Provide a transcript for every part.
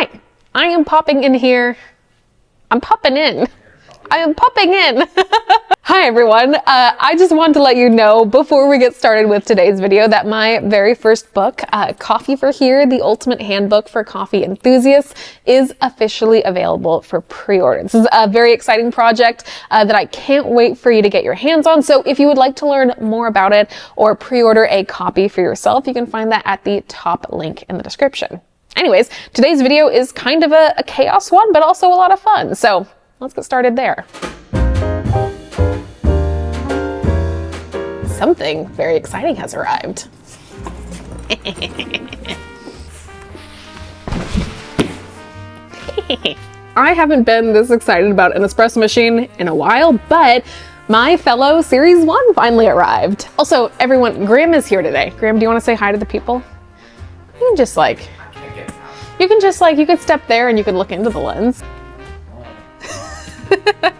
Hi, I am popping in here. I'm popping in. I am popping in. Hi everyone. I just wanted to let you know before we get started with today's video that my very first book, Coffee for Here, the Ultimate Handbook for Coffee Enthusiasts, is officially available for pre-order. This is a very exciting project that I can't wait for you to get your hands on. So if you would like to learn more about it or pre-order a copy for yourself, you can find that at the top link in the description. Anyways, today's video is kind of a chaos one, but also a lot of fun. So let's get started there. Something very exciting has arrived. I haven't been this excited about an espresso machine in a while, but my fellow Series 1 finally arrived. Also, everyone, Graham is here today. Graham, do you want to say hi to the people? You can just you could step there and you could look into the lens.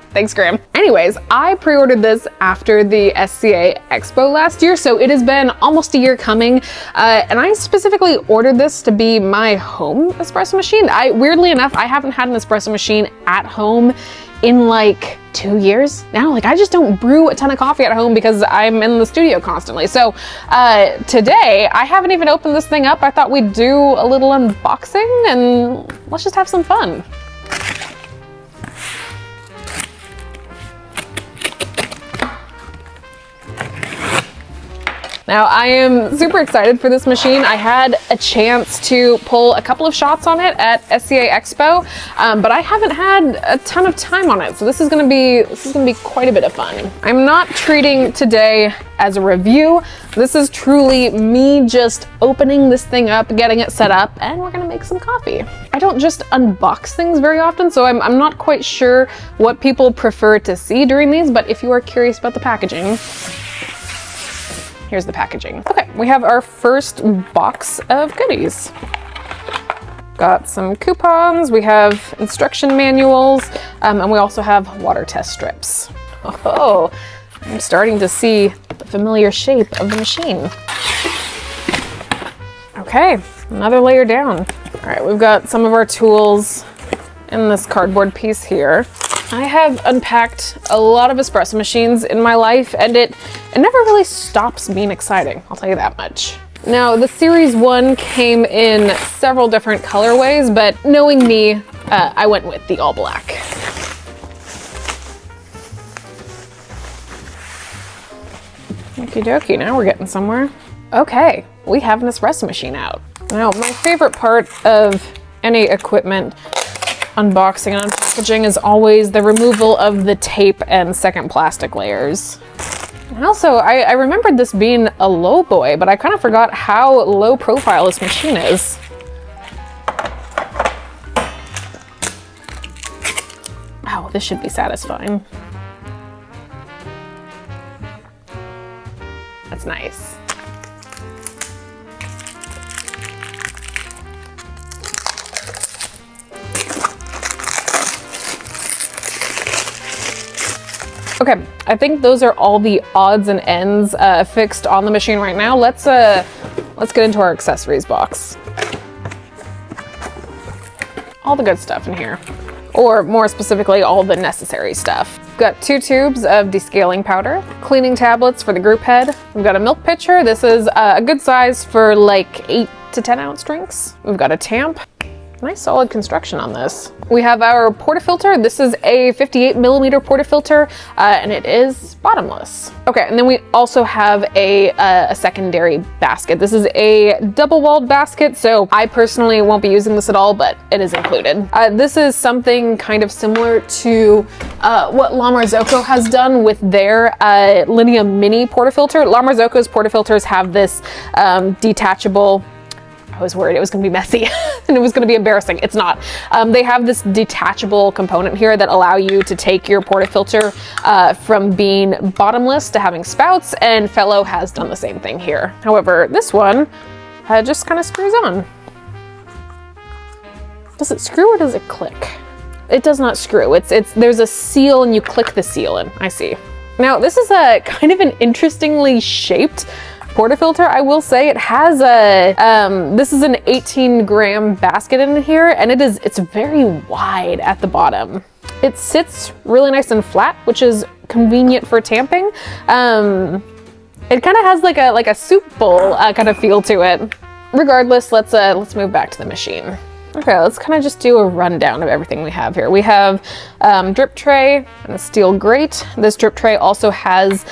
Thanks, Graham. Anyways, I pre-ordered this after the SCA Expo last year, so it has been almost a year coming, and I specifically ordered this to be my home espresso machine. Weirdly enough, I haven't had an espresso machine at home in like 2 years now. Like, I just don't brew a ton of coffee at home because I'm in the studio constantly. So today, I haven't even opened this thing up. I thought we'd do a little unboxing and let's just have some fun. Now, I am super excited for this machine. I had a chance to pull a couple of shots on it at SCA Expo, but I haven't had a ton of time on it. So this is gonna be quite a bit of fun. I'm not treating today as a review. This is truly me just opening this thing up, getting it set up, and we're gonna make some coffee. I don't just unbox things very often, so I'm not quite sure what people prefer to see during these, but if you are curious about the packaging, here's the packaging. Okay, we have our first box of goodies. Got some coupons, we have instruction manuals, and we also have water test strips. Oh, I'm starting to see the familiar shape of the machine. Okay, another layer down. All right, we've got some of our tools in this cardboard piece here. I have unpacked a lot of espresso machines in my life, and it never really stops being exciting, I'll tell you that much. Now, the Series 1 came in several different colorways, but knowing me, I went with the all black. Okie dokie, now we're getting somewhere. Okay, we have an espresso machine out. Now, my favorite part of any equipment unboxing and unpackaging is always the removal of the tape and second plastic layers. And also, I remembered this being a low boy, but I kind of forgot how low profile this machine is. Wow, this should be satisfying. That's nice. Okay, I think those are all the odds and ends fixed on the machine right now. Let's get into our accessories box. All the good stuff in here, or more specifically, all the necessary stuff. We've got 2 tubes of descaling powder, cleaning tablets for the group head. We've got a milk pitcher. This is a good size for like 8 to 10 ounce drinks. We've got a tamp. Nice solid construction on this. We have our portafilter. This is a 58 millimeter portafilter, and it is bottomless. Okay, and then we also have a secondary basket. This is a double-walled basket, so I personally won't be using this at all, but it is included. This is something kind of similar to what La Marzocco has done with their Linea Mini portafilter. La Marzocco's portafilters have this detachable, I was worried it was gonna be messy and it was gonna be embarrassing. It's not. They have this detachable component here that allow you to take your portafilter from being bottomless to having spouts, and Fellow has done the same thing here. However, this one just kind of screws on. Does it screw or does it click? It does not screw. There's a seal and you click the seal in. I see. Now, this is a kind of an interestingly shaped portafilter, I will say it has a, this is an 18-gram basket in here, and it's very wide at the bottom. It sits really nice and flat, which is convenient for tamping. It kind of has like a soup bowl kind of feel to it. Regardless, let's move back to the machine. Okay, let's kind of just do a rundown of everything we have here. We have drip tray and a steel grate. This drip tray also has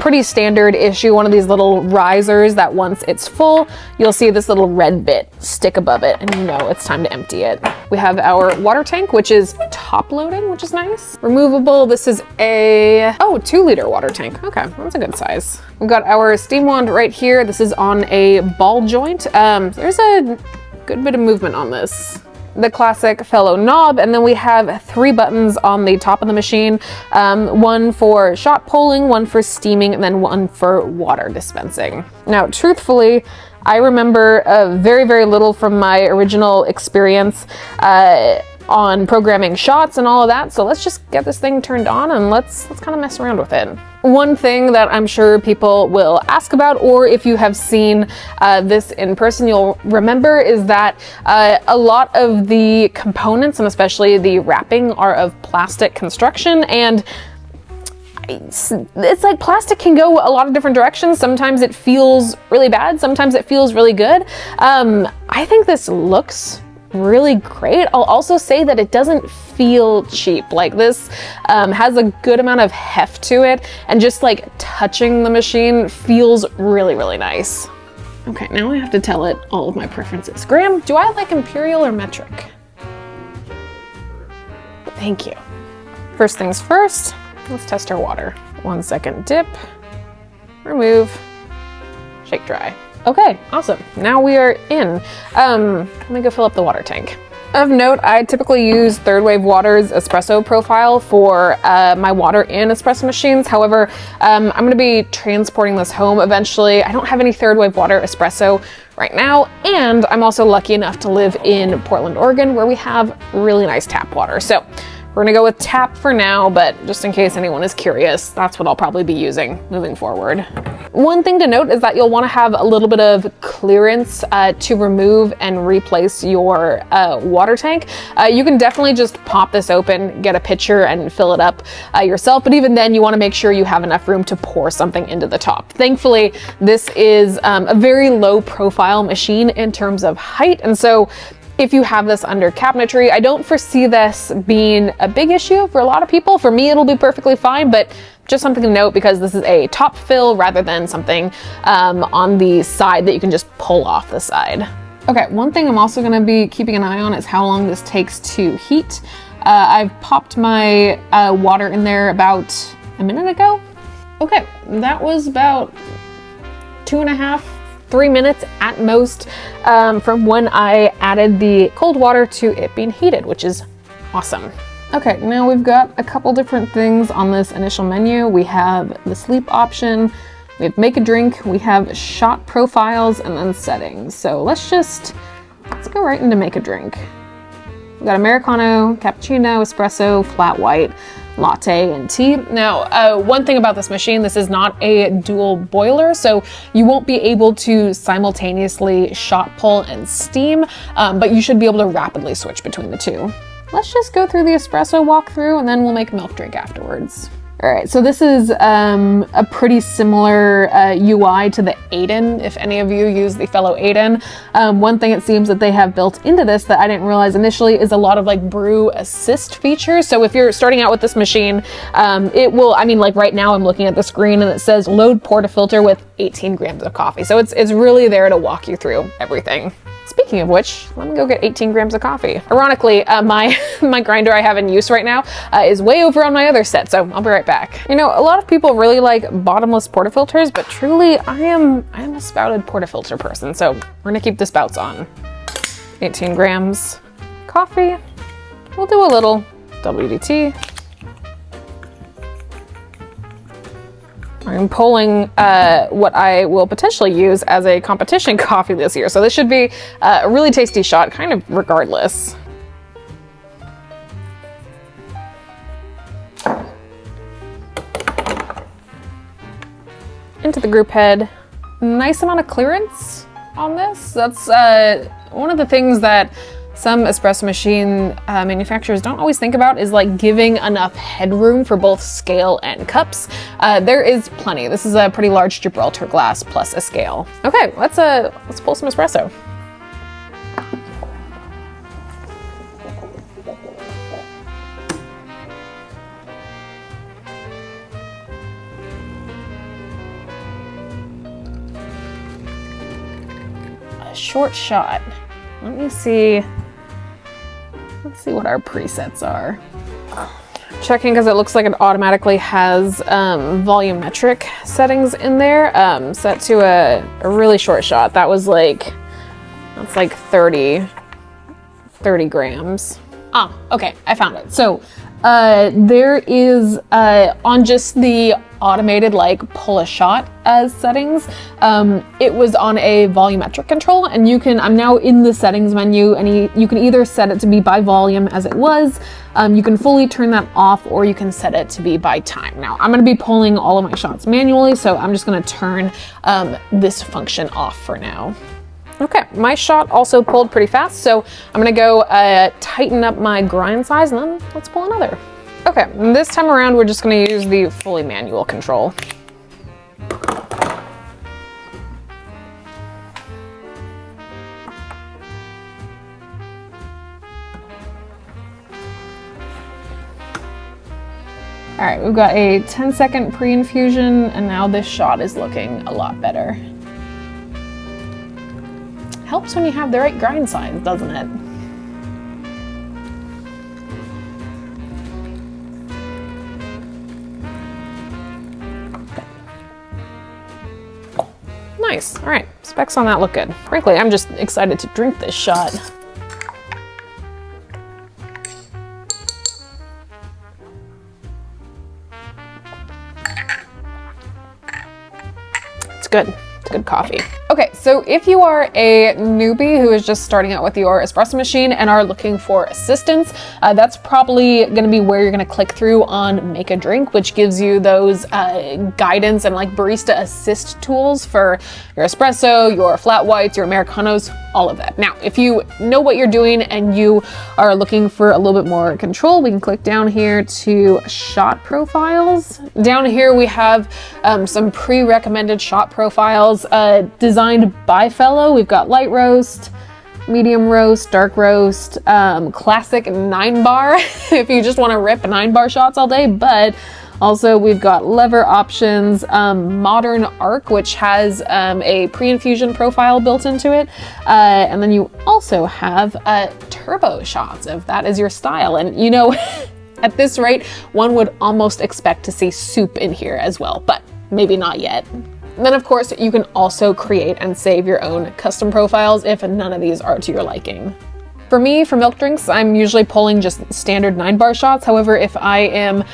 pretty standard issue, one of these little risers that once it's full, you'll see this little red bit stick above it and you know it's time to empty it. We have our water tank, which is top loading, which is nice. Removable, this is a, 2-liter water tank. Okay, that's a good size. We've got our steam wand right here. This is on a ball joint. There's a good bit of movement on this. The classic fellow knob, and then we have 3 buttons on the top of the machine. One for shot pulling, one for steaming, and then one for water dispensing. Now, truthfully, I remember very, very little from my original experience on programming shots and all of that, so let's just get this thing turned on and let's kind of mess around with it. One thing that I'm sure people will ask about, or if you have seen this in person, you'll remember is that a lot of the components, and especially the wrapping, are of plastic construction, and it's like plastic can go a lot of different directions. Sometimes it feels really bad, sometimes it feels really good. I think this looks really great. I'll also say that it doesn't feel cheap. Like this has a good amount of heft to it, and just like touching the machine feels really, really nice. Okay, now I have to tell it all of my preferences. Graham, do I like imperial or metric? Thank you. First things first, let's test our water. 1 second dip, remove, shake dry. Okay, awesome. Now we are in. Let me go fill up the water tank. Of note, I typically use Third Wave Water's espresso profile for my water in espresso machines. However, I'm going to be transporting this home eventually. I don't have any Third Wave Water espresso right now, and I'm also lucky enough to live in Portland, Oregon, where we have really nice tap water. So we're gonna go with tap for now, but just in case anyone is curious, that's what I'll probably be using moving forward. One thing to note is that you'll wanna have a little bit of clearance to remove and replace your water tank. You can definitely just pop this open, get a pitcher and fill it up yourself, but even then you wanna make sure you have enough room to pour something into the top. Thankfully, this is a very low profile machine in terms of height, and so if you have this under cabinetry, I don't foresee this being a big issue for a lot of people. For me, it'll be perfectly fine, but just something to note because this is a top fill rather than something on the side that you can just pull off the side. Okay, one thing I'm also gonna be keeping an eye on is how long this takes to heat. I've popped my water in there about a minute ago. Okay, that was about 2.5 3 minutes at most from when I added the cold water to it being heated, which is awesome. Okay, now we've got a couple different things on this initial menu. We have the sleep option, we have make a drink, we have shot profiles, and then settings. So let's go right into make a drink. We've got Americano, cappuccino, espresso, flat white, latte, and tea. Now, one thing about this machine, this is not a dual boiler, so you won't be able to simultaneously shot pull and steam, but you should be able to rapidly switch between the two. Let's just go through the espresso walkthrough and then we'll make a milk drink afterwards. All right, so this is a pretty similar UI to the Aiden, if any of you use the fellow Aiden. One thing it seems that they have built into this that I didn't realize initially is a lot of like brew assist features. So if you're starting out with this machine, it will, I mean, like right now I'm looking at the screen and it says load portafilter with 18 grams of coffee. So it's really there to walk you through everything. Speaking of which, let me go get 18 grams of coffee. Ironically, my grinder I have in use right now is way over on my other set, so I'll be right back. You know, a lot of people really like bottomless portafilters, but truly I am a spouted portafilter person, so we're gonna keep the spouts on. 18 grams coffee. We'll do a little WDT. I'm pulling what I will potentially use as a competition coffee this year. So this should be a really tasty shot, kind of regardless. Into the group head, nice amount of clearance on this. That's one of the things that some espresso machine manufacturers don't always think about, is like giving enough headroom for both scale and cups. There is plenty. This is a pretty large Gibraltar glass plus a scale. Okay, let's pull some espresso. A short shot. Let's see what our presets are. Checking because it looks like it automatically has volumetric settings in there, set to a really short shot. That's like 30 grams. Ah, okay, I found it. So there is on just the automated like pull a shot as settings, it was on a volumetric control, and I'm now in the settings menu, and you can either set it to be by volume as it was, you can fully turn that off, or you can set it to be by time. Now I'm going to be pulling all of my shots manually, so I'm just going to turn this function off for now. Okay, my shot also pulled pretty fast, so I'm gonna go tighten up my grind size, and then let's pull another. Okay, this time around we're just gonna use the fully manual control. All right, we've got a 10-second pre-infusion, and now this shot is looking a lot better. Helps when you have the right grind size, doesn't it? Nice. All right, specs on that look good. Frankly, I'm just excited to drink this shot. It's good. It's good coffee. Okay, so if you are a newbie who is just starting out with your espresso machine and are looking for assistance, that's probably gonna be where you're gonna click through on Make a Drink, which gives you those guidance and like barista assist tools for your espresso, your flat whites, your Americanos, all of that. Now, if you know what you're doing and you are looking for a little bit more control, we can click down here to shot profiles. Down here we have some pre-recommended shot profiles designed by Fellow. We've got light roast, medium roast, dark roast, classic 9-bar if you just want to rip 9-bar shots all day, but also we've got lever options, modern arc, which has a pre-infusion profile built into it, and then you also have turbo shots if that is your style. And you know, at this rate, one would almost expect to see soup in here as well, but maybe not yet. Then of course, you can also create and save your own custom profiles if none of these are to your liking. For me, for milk drinks, I'm usually pulling just standard 9-bar shots. However, if I am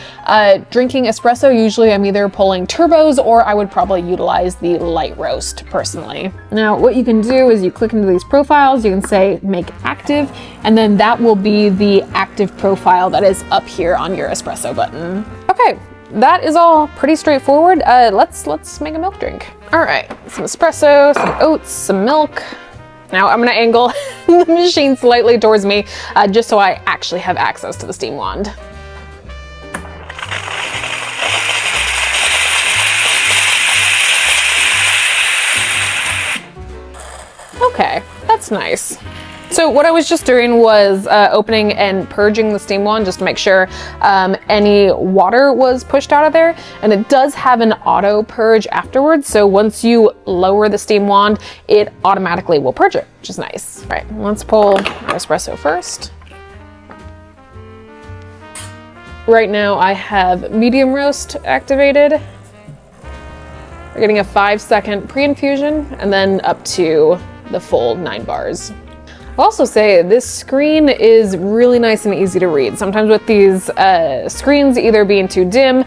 drinking espresso, usually I'm either pulling turbos, or I would probably utilize the light roast personally. Now, what you can do is you click into these profiles, you can say make active, and then that will be the active profile that is up here on your espresso button. Okay. That is all pretty straightforward. Let's make a milk drink. All right, some espresso, some oats, some milk. Now I'm gonna angle the machine slightly towards me just so I actually have access to the steam wand. Okay, that's nice. So what I was just doing was opening and purging the steam wand just to make sure any water was pushed out of there. And it does have an auto purge afterwards. So once you lower the steam wand, it automatically will purge it, which is nice. All right, let's pull our espresso first. Right now I have medium roast activated. We're getting a 5-second pre-infusion and then up to the full 9 bars. I'll also say this screen is really nice and easy to read. Sometimes with these screens either being too dim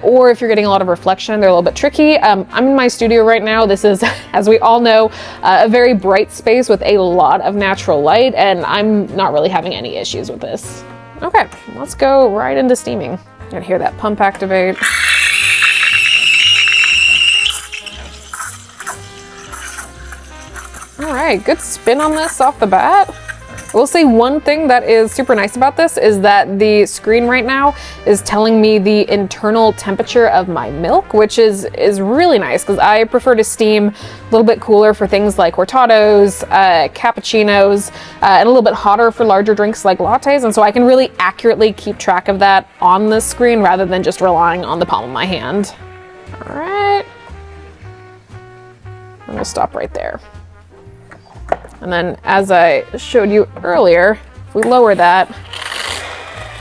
or if you're getting a lot of reflection, they're a little bit tricky. I'm in my studio right now. This is, as we all know, a very bright space with a lot of natural light, and I'm not really having any issues with this. Okay, let's go right into steaming. You can hear that pump activate. All right, good spin on this off the bat. I will say one thing that is super nice about this is that the screen right now is telling me the internal temperature of my milk, which is really nice because I prefer to steam a little bit cooler for things like cortados, cappuccinos, and a little bit hotter for larger drinks like lattes. And so I can really accurately keep track of that on the screen rather than just relying on the palm of my hand. All right. And we'll stop right there. And then as I showed you earlier, if we lower that,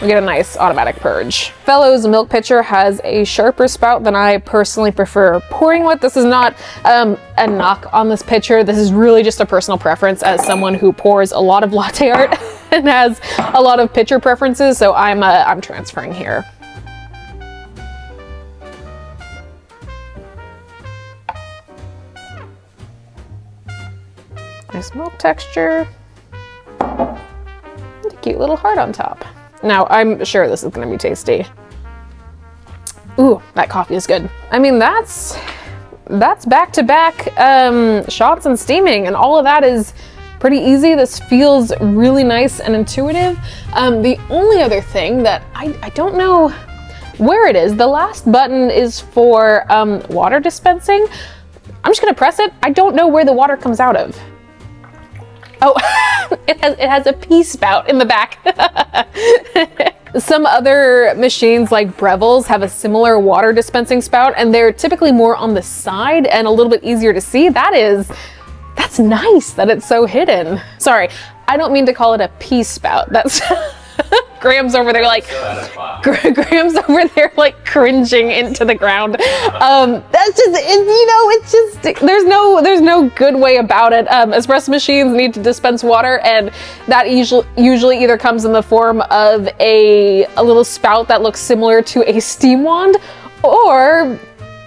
we get a nice automatic purge. Fellows milk pitcher has a sharper spout than I personally prefer pouring with. This is not a knock on this pitcher. This is really just a personal preference as someone who pours a lot of latte art and has a lot of pitcher preferences. So I'm transferring here. Nice milk texture. And a cute little heart on top. Now, I'm sure this is gonna be tasty. Ooh, that coffee is good. I mean, that's back-to-back shots and steaming, and all of that is pretty easy. This feels really nice and intuitive. The only other thing that I don't know where it is, the last button is for water dispensing. I'm just gonna press it. I don't know where the water comes out of. Oh, it has a pea spout in the back. Some other machines like Breville's have a similar water dispensing spout, and they're typically more on the side and a little bit easier to see. That's nice that it's so hidden. Sorry, I don't mean to call it a pea spout. That's Graham's over there like Graham's over there like cringing into the ground. That's just it's just there's no good way about it. Espresso machines need to dispense water, and that usually either comes in the form of a little spout that looks similar to a steam wand, or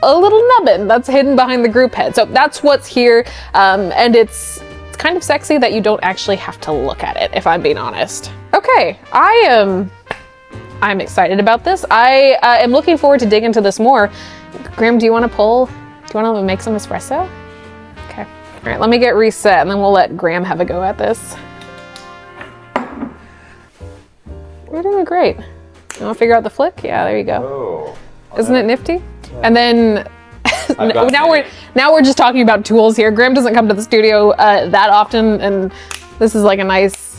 a little nubbin that's hidden behind the group head. So that's what's here, and it's kind of sexy that you don't actually have to look at it, if I'm being honest. Okay, I'm excited about this. I am looking forward to dig into this more. Graham, do you want to make some espresso? Okay. All right, let me get reset and then we'll let Graham have a go at this. You're doing great. You want to figure out the flick? Yeah, there you go. Oh, isn't it nifty? Yeah. And then now we're just talking about tools here. Graham doesn't come to the studio that often, and this is like a nice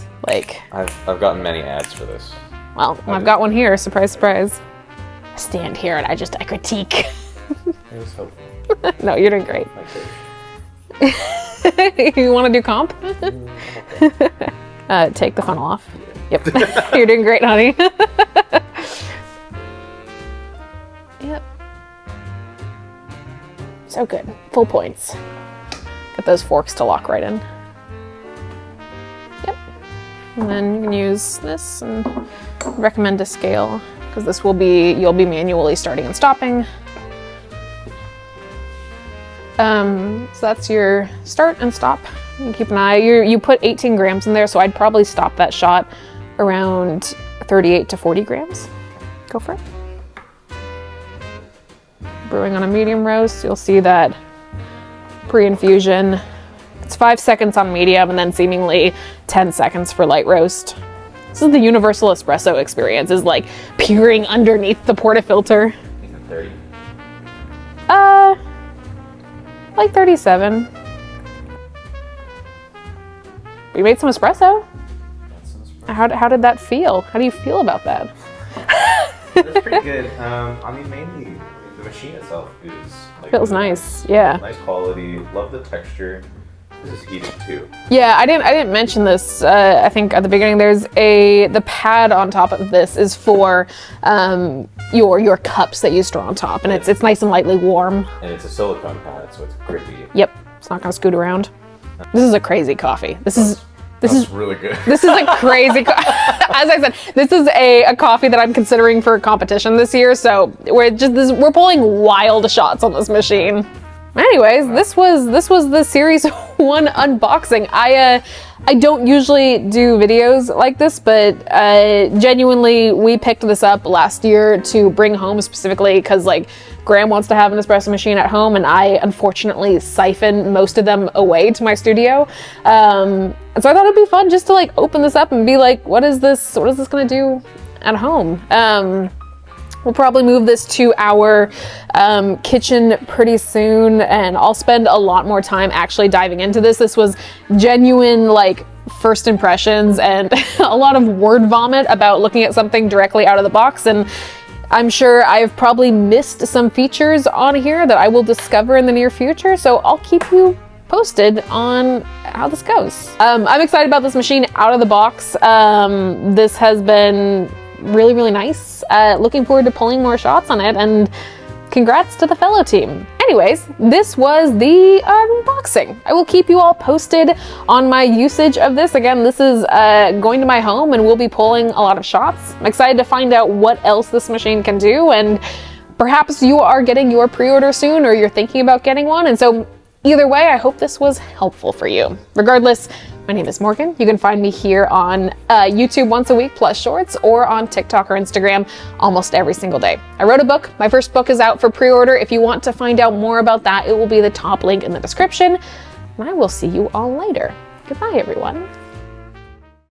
I've gotten many ads for this. Well, I've got one here. Surprise, surprise. I stand here and I critique. It was helpful. No, you're doing great. You want to do comp? Okay. Take the funnel off. Yep. You're doing great, honey. Yep. So good. Full points. Get those forks to lock right in. Yep. And then you can use this and recommend to scale, because this you'll be manually starting and stopping. So that's your start and stop. You keep an eye. You put 18 grams in there, so I'd probably stop that shot around 38 to 40 grams. Go for it. Brewing on a medium roast, you'll see that pre-infusion. It's 5 seconds on medium and then seemingly 10 seconds for light roast. This is the universal espresso experience, is like peering underneath the portafilter. 30. Like 37. We made some espresso. How did that feel? How do you feel about that? It's pretty good. I mean, mainly the machine itself is feels really nice. Yeah. Nice quality. Love the texture. This is heated too. Yeah, I didn't mention this. I think at the beginning, the pad on top of this is for your cups that you store on top, and it's nice and lightly warm. And it's a silicone pad, so it's grippy. Yep, it's not gonna scoot around. This is a crazy coffee. This is really good. This is a crazy. As I said, this is a coffee that I'm considering for competition this year. So we're pulling wild shots on this machine. Anyways, this was the series one unboxing. I don't usually do videos like this, but genuinely, we picked this up last year to bring home specifically because like Graham wants to have an espresso machine at home, and I unfortunately siphon most of them away to my studio. And so I thought it'd be fun just to like open this up and be like, what is this gonna do at home? We'll probably move this to our kitchen pretty soon, and I'll spend a lot more time actually diving into this. This was genuine like first impressions and a lot of word vomit about looking at something directly out of the box, and I'm sure I've probably missed some features on here that I will discover in the near future, so I'll keep you posted on how this goes. I'm excited about this machine out of the box. This has been really, really nice. Looking forward to pulling more shots on it, and congrats to the fellow team. Anyways, this was the unboxing. I will keep you all posted on my usage of this. Again, this is going to my home and we'll be pulling a lot of shots. I'm excited to find out what else this machine can do, and perhaps you are getting your pre-order soon or you're thinking about getting one. And so either way, I hope this was helpful for you. Regardless, my name is Morgan. You can find me here on YouTube once a week plus shorts, or on TikTok or Instagram almost every single day. I wrote a book. My first book is out for pre-order. If you want to find out more about that, it will be the top link in the description. And I will see you all later. Goodbye, everyone.